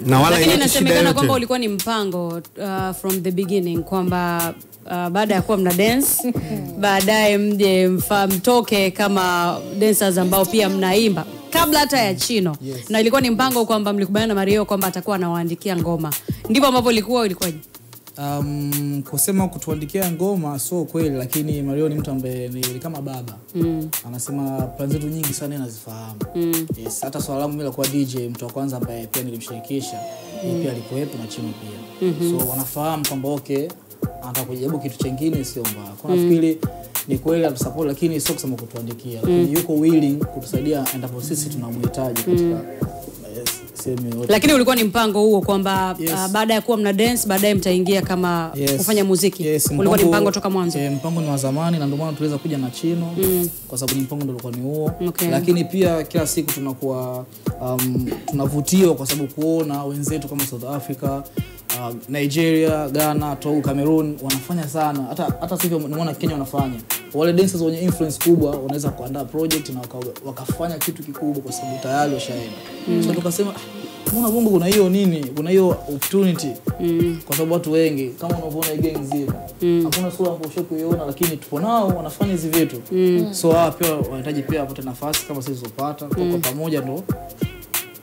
Na wala lakini inasemekana kwamba ulikuwa ni mpango from the beginning kwamba baada ya kuwa mna dance baadaye mje mtoke kama dancers ambao pia mnaimba kabla hata ya Chino. Na ilikuwa ni mpango kwamba mlikubaliana na Mario kwamba atakuwa anawaandikia ngoma. Ndivyo ambavyo ilikuwaje? Kusema kutuandikia ngoma sio kweli, lakini Mario ni mtu ambaye ni kama baba. Anasema plans zetu nyingi sana anazifahamu. Yes, hata swala langu mimi la kuwa DJ, mtu wa kwanza ambaye pia nilimshirikisha, pia alikuwepo na Chino pia. So wanafahamu kwamba okay, anataka kujaribu kitu kingine sio mbaya. Kwa nafikiri ni kweli atusupport, lakini sio kusema kutuandikia. Lakini yuko willing kutusaidia endapo sisi tunamhitaji katika lakini ulikuwa ni mpango huo kwamba baada ya kuwa mna dance baadaye mtaingia kama kufanya muziki. Ulikuwa ni mpango toka mwanzo? Mpango ni wa zamani na ndio maana tuliweza kuja na Chino kwa sababu ni mpango ndio ulikuwa ni huo. Lakini pia kila siku tunakuwa tunavutiwa kwa sababu kuona wenzetu kama South Africa, Nigeria, Ghana, Togo, Cameroon wanafanya sana. Hata sivyo nimeona Kenya wanafanya. Wale dancers wenye influence kubwa wanaweza kuandaa project na wakafanya kitu kikubwa kwa sababu tayari washaenda. So tukasema mbona Bongo kuna hiyo nini? Kuna hiyo opportunity. Kwa sababu watu wengi kama unavyoona gang zile. Hakuna sura ambayo ushakuiona lakini tupo nao wanafanya hizi vitu. So pia wanahitaji pia wapate nafasi kama sisi tupata. Kwa pamoja ndo